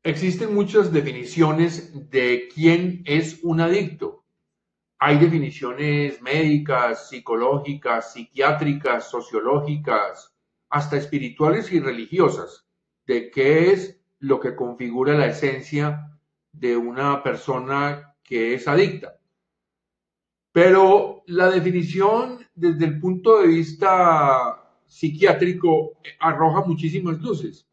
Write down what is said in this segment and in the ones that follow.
Existen muchas definiciones de quién es un adicto. Hay definiciones médicas, psicológicas, psiquiátricas, sociológicas, hasta espirituales y religiosas, de qué es lo que configura la esencia de una persona que es adicta. Pero la definición desde el punto de vista psiquiátrico arroja muchísimas luces.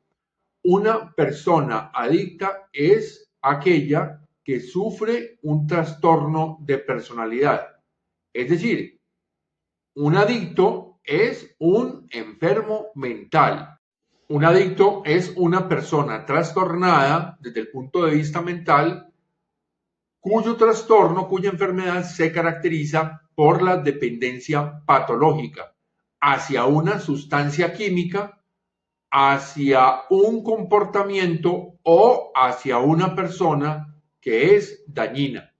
Una persona adicta es aquella que sufre un trastorno de personalidad. Es decir, un adicto es un enfermo mental. Un adicto es una persona trastornada desde el punto de vista mental cuyo trastorno, cuya enfermedad se caracteriza por la dependencia patológica hacia una sustancia química, hacia un comportamiento o hacia una persona que es dañina.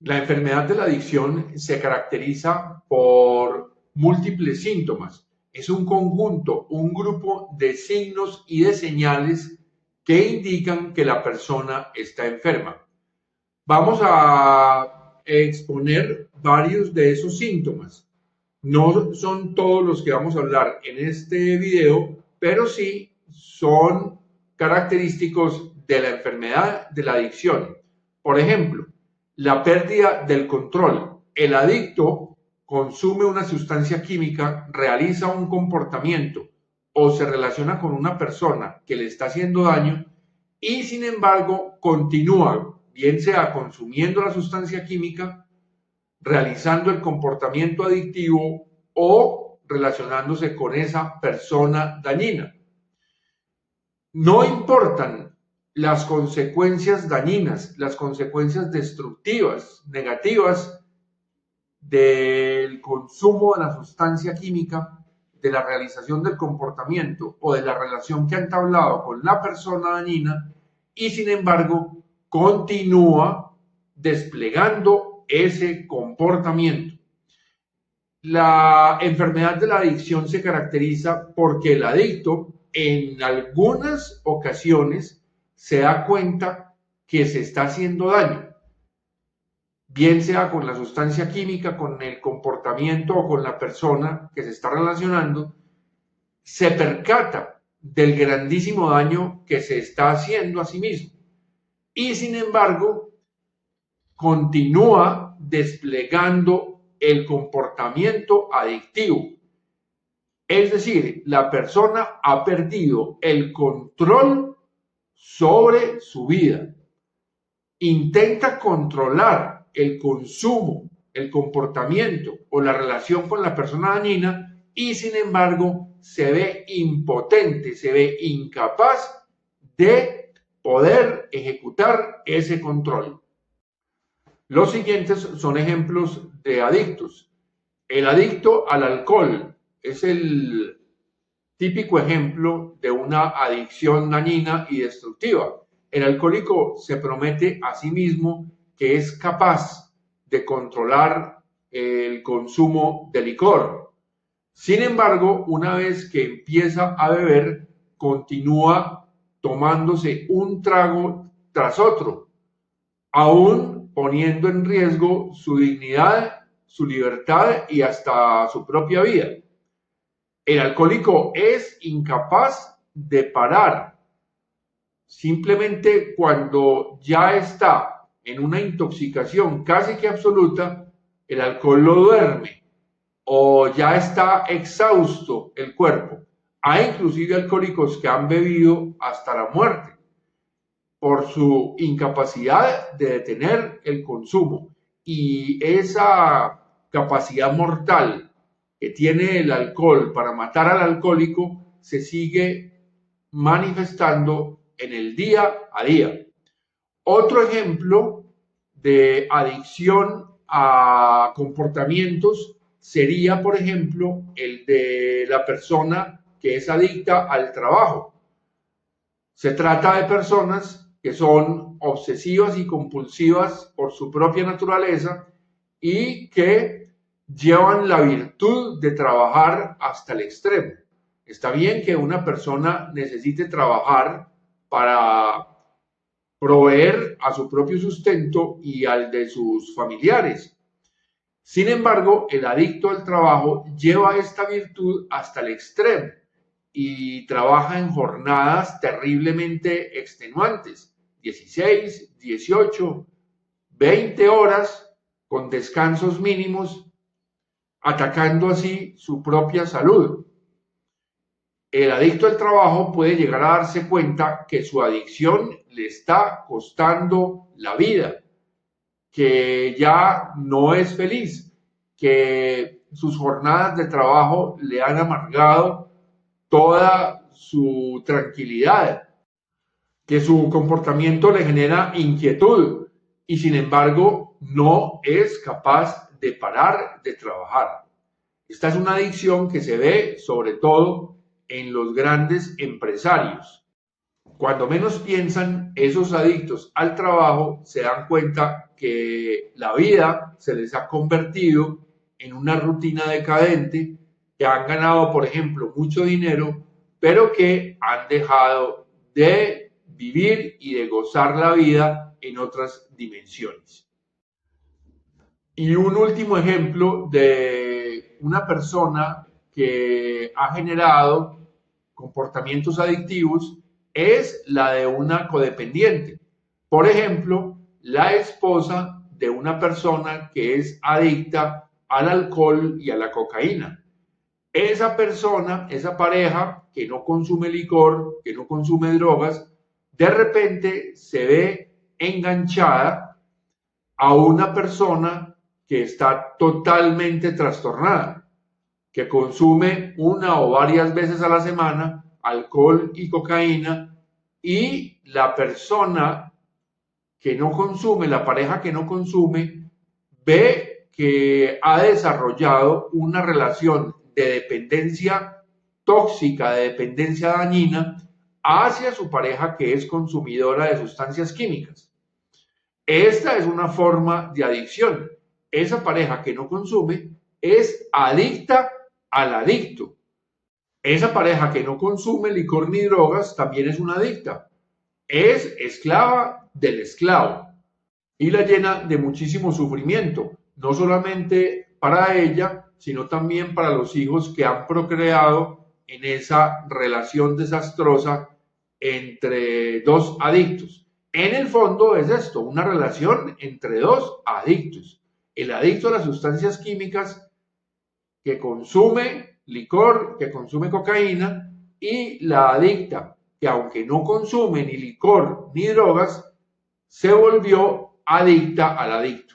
La enfermedad de la adicción se caracteriza por múltiples síntomas. Es un conjunto, un grupo de signos y de señales que indican que la persona está enferma. Vamos a exponer varios de esos síntomas. No son todos los que vamos a hablar en este video, pero sí son característicos de la enfermedad de la adicción. Por ejemplo, la pérdida del control. El adicto consume una sustancia química, realiza un comportamiento o se relaciona con una persona que le está haciendo daño y sin embargo continúa, bien sea consumiendo la sustancia química, realizando el comportamiento adictivo o relacionándose con esa persona dañina. No importan las consecuencias dañinas, las consecuencias destructivas, negativas del consumo de la sustancia química, de la realización del comportamiento o de la relación que ha entablado con la persona dañina y sin embargo continúa desplegando ese comportamiento. La enfermedad de la adicción se caracteriza porque el adicto en algunas ocasiones se da cuenta que se está haciendo daño, bien sea con la sustancia química, con el comportamiento o con la persona que se está relacionando, se percata del grandísimo daño que se está haciendo a sí mismo y sin embargo continúa desplegando el comportamiento adictivo. Es decir, la persona ha perdido el control sobre su vida. Intenta controlar el consumo, el comportamiento o la relación con la persona dañina y sin embargo se ve impotente, se ve incapaz de poder ejecutar ese control. Los siguientes son ejemplos de adictos. El adicto al alcohol es el típico ejemplo de una adicción dañina y destructiva. El alcohólico se promete a sí mismo que es capaz de controlar el consumo de licor. Sin embargo, una vez que empieza a beber, continúa tomándose un trago tras otro, aún poniendo en riesgo su dignidad, su libertad y hasta su propia vida. El alcohólico es incapaz de parar. Simplemente cuando ya está en una intoxicación casi que absoluta, el alcohol lo duerme o ya está exhausto el cuerpo. Hay inclusive alcohólicos que han bebido hasta la muerte por su incapacidad de detener el consumo. Y esa capacidad mortal que tiene el alcohol para matar al alcohólico se sigue manifestando en el día a día. Otro ejemplo de adicción a comportamientos sería, por ejemplo, el de la persona que es adicta al trabajo. Se trata de personas que son obsesivas y compulsivas por su propia naturaleza y que llevan la virtud de trabajar hasta el extremo. Está bien que una persona necesite trabajar para proveer a su propio sustento y al de sus familiares. Sin embargo, el adicto al trabajo lleva esta virtud hasta el extremo y trabaja en jornadas terriblemente extenuantes, 16, 18, 20 horas con descansos mínimos, atacando así su propia salud. El adicto al trabajo puede llegar a darse cuenta que su adicción le está costando la vida, que ya no es feliz, que sus jornadas de trabajo le han amargado toda su tranquilidad, que su comportamiento le genera inquietud y sin embargo no es capaz de parar de trabajar. Esta es una adicción que se ve sobre todo en los grandes empresarios. Cuando menos piensan, esos adictos al trabajo se dan cuenta que la vida se les ha convertido en una rutina decadente, que han ganado, por ejemplo, mucho dinero, pero que han dejado de vivir y de gozar la vida en otras dimensiones. Y un último ejemplo de una persona que ha generado comportamientos adictivos es la de una codependiente. Por ejemplo, la esposa de una persona que es adicta al alcohol y a la cocaína. Esa persona, esa pareja que no consume licor, que no consume drogas, de repente se ve enganchada a una persona que está totalmente trastornada, que consume una o varias veces a la semana alcohol y cocaína, y la persona que no consume, la pareja que no consume, ve que ha desarrollado una relación de dependencia tóxica, de dependencia dañina hacia su pareja que es consumidora de sustancias químicas. Esta es una forma de adicción. Esa pareja que no consume es adicta al adicto. Esa pareja que no consume licor ni drogas también es una adicta. Es esclava del esclavo y la llena de muchísimo sufrimiento, no solamente para ella, sino también para los hijos que han procreado en esa relación desastrosa entre dos adictos. En el fondo es esto, una relación entre dos adictos. El adicto a las sustancias químicas que consume licor, que consume cocaína, y la adicta que aunque no consume ni licor ni drogas, se volvió adicta al adicto.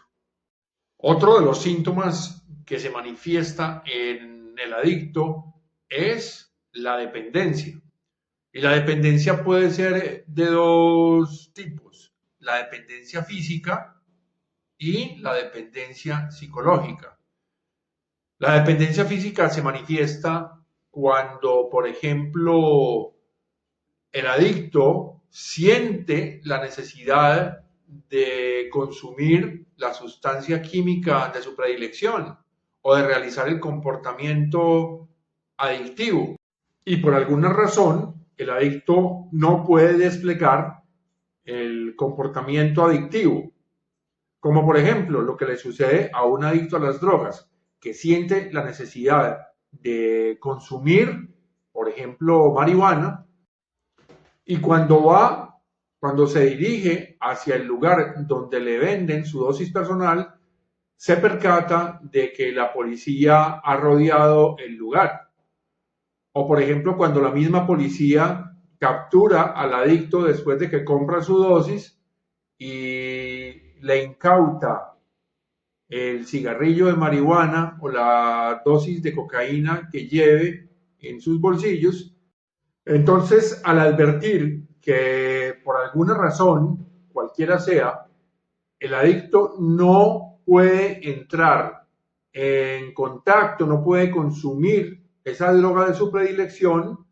Otro de los síntomas que se manifiesta en el adicto es la dependencia. Y la dependencia puede ser de dos tipos, la dependencia física y la dependencia psicológica. La dependencia física se manifiesta cuando, por ejemplo, el adicto siente la necesidad de consumir la sustancia química de su predilección o de realizar el comportamiento adictivo. Y por alguna razón, el adicto no puede desplegar el comportamiento adictivo, como por ejemplo lo que le sucede a un adicto a las drogas, que siente la necesidad de consumir, por ejemplo, marihuana, y cuando se dirige hacia el lugar donde le venden su dosis personal, se percata de que la policía ha rodeado el lugar. O por ejemplo, cuando la misma policía captura al adicto después de que compra su dosis y le incauta el cigarrillo de marihuana o la dosis de cocaína que lleve en sus bolsillos. Entonces, al advertir que por alguna razón, cualquiera sea, el adicto no puede entrar en contacto, no puede consumir esa droga de su predilección,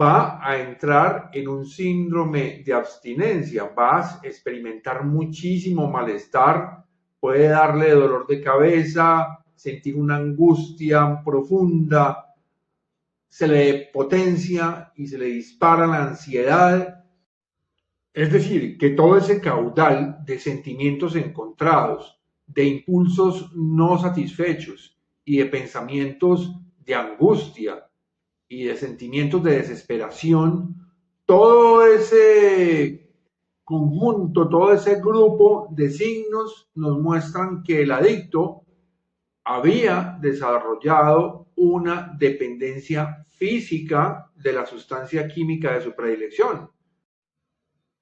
va a entrar en un síndrome de abstinencia, va a experimentar muchísimo malestar, puede darle dolor de cabeza, sentir una angustia profunda, se le potencia y se le dispara la ansiedad Es decir, que todo ese caudal de sentimientos encontrados, de impulsos no satisfechos y de pensamientos de angustia y de sentimientos de desesperación, todo ese conjunto, todo ese grupo de signos nos muestran que el adicto había desarrollado una dependencia física de la sustancia química de su predilección.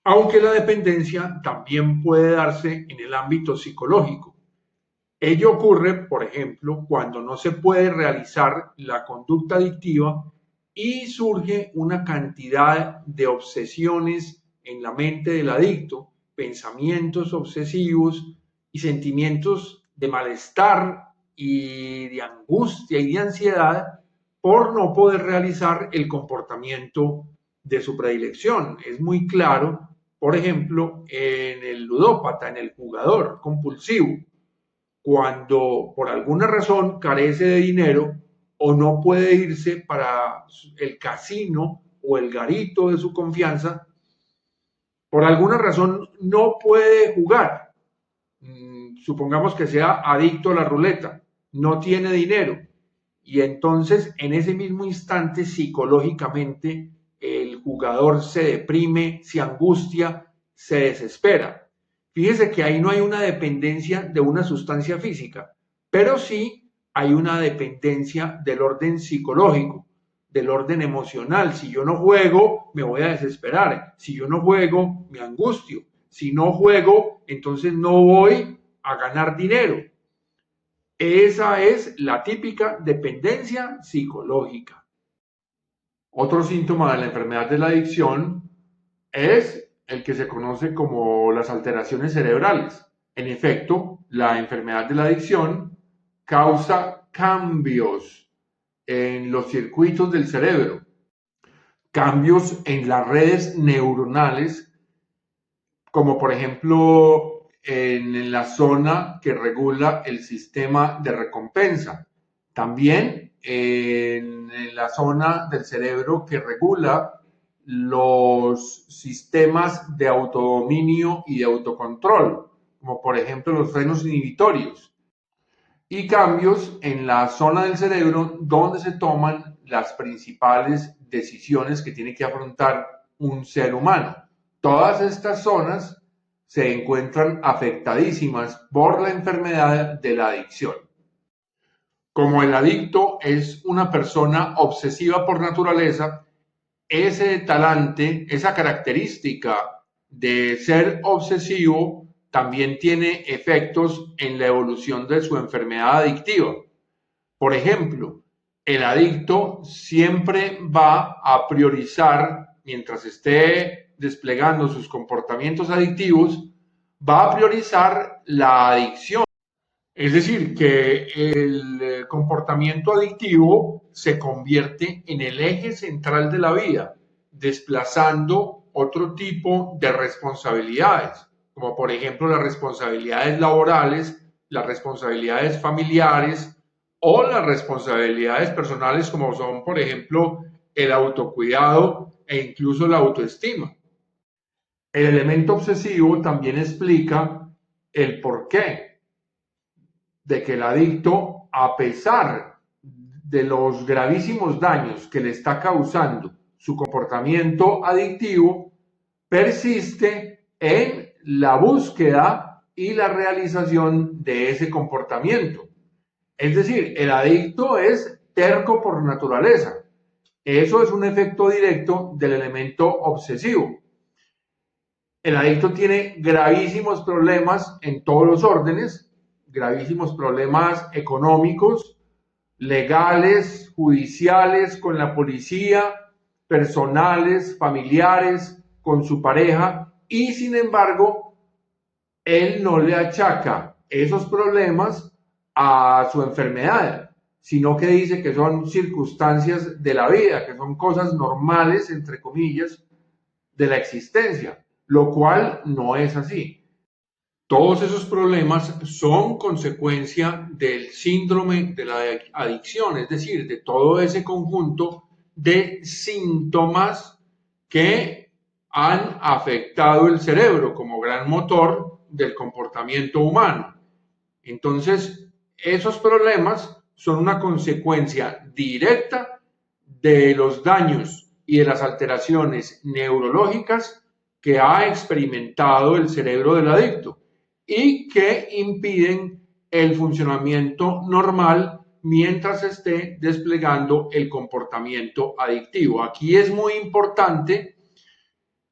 Aunque la dependencia también puede darse en el ámbito psicológico. Ello ocurre, por ejemplo, cuando no se puede realizar la conducta adictiva y surge una cantidad de obsesiones en la mente del adicto, pensamientos obsesivos y sentimientos de malestar y de angustia y de ansiedad por no poder realizar el comportamiento de su predilección. Es muy claro, por ejemplo, en el ludópata, en el jugador compulsivo, cuando por alguna razón carece de dinero o no puede irse para el casino o el garito de su confianza, por alguna razón no puede jugar. Supongamos que sea adicto a la ruleta, no tiene dinero y entonces en ese mismo instante psicológicamente el jugador se deprime, se angustia, se desespera. Fíjese que ahí no hay una dependencia de una sustancia física, pero sí hay una dependencia del orden psicológico, del orden emocional. Si yo no juego, me voy a desesperar. Si yo no juego, me angustio. Si no juego, entonces no voy a ganar dinero. Esa es la típica dependencia psicológica. Otro síntoma de la enfermedad de la adicción es el que se conoce como las alteraciones cerebrales. En efecto, la enfermedad de la adicción causa cambios en los circuitos del cerebro, cambios en las redes neuronales, como por ejemplo en la zona que regula el sistema de recompensa. También en la zona del cerebro que regula los sistemas de autodominio y de autocontrol, como por ejemplo los frenos inhibitorios, y cambios en la zona del cerebro donde se toman las principales decisiones que tiene que afrontar un ser humano. Todas estas zonas se encuentran afectadísimas por la enfermedad de la adicción. Como el adicto es una persona obsesiva por naturaleza, ese talante, esa característica de ser obsesivo también tiene efectos en la evolución de su enfermedad adictiva. Por ejemplo, el adicto siempre va a priorizar, mientras esté desplegando sus comportamientos adictivos, va a priorizar la adicción. Es decir, que el comportamiento adictivo se convierte en el eje central de la vida, desplazando otro tipo de responsabilidades, como por ejemplo las responsabilidades laborales, las responsabilidades familiares o las responsabilidades personales, como son, por ejemplo, el autocuidado e incluso la autoestima. El elemento obsesivo también explica el porqué de que el adicto, a pesar de los gravísimos daños que le está causando su comportamiento adictivo, persiste en la búsqueda y la realización de ese comportamiento. Es decir, el adicto es terco por naturaleza. Eso es un efecto directo del elemento obsesivo. El adicto tiene gravísimos problemas en todos los órdenes, gravísimos problemas económicos, legales, judiciales, con la policía, personales, familiares, con su pareja, y sin embargo, él no le achaca esos problemas a su enfermedad, sino que dice que son circunstancias de la vida, que son cosas normales, entre comillas, de la existencia, lo cual no es así. Todos esos problemas son consecuencia del síndrome de la adicción, es decir, de todo ese conjunto de síntomas que han afectado el cerebro como gran motor del comportamiento humano. Entonces, esos problemas son una consecuencia directa de los daños y de las alteraciones neurológicas que ha experimentado el cerebro del adicto y que impiden el funcionamiento normal mientras esté desplegando el comportamiento adictivo. Aquí es muy importante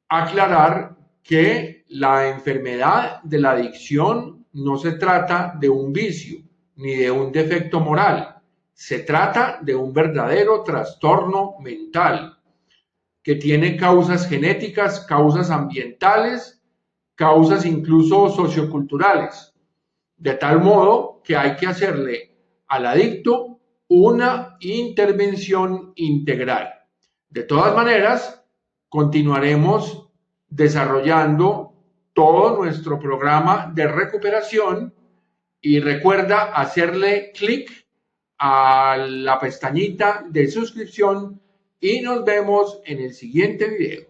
aclarar que la enfermedad de la adicción no se trata de un vicio ni de un defecto moral, se trata de un verdadero trastorno mental que tiene causas genéticas, causas ambientales, causas incluso socioculturales, de tal modo que hay que hacerle al adicto una intervención integral. De todas maneras, continuaremos desarrollando todo nuestro programa de recuperación y recuerda hacerle clic a la pestañita de suscripción y nos vemos en el siguiente video.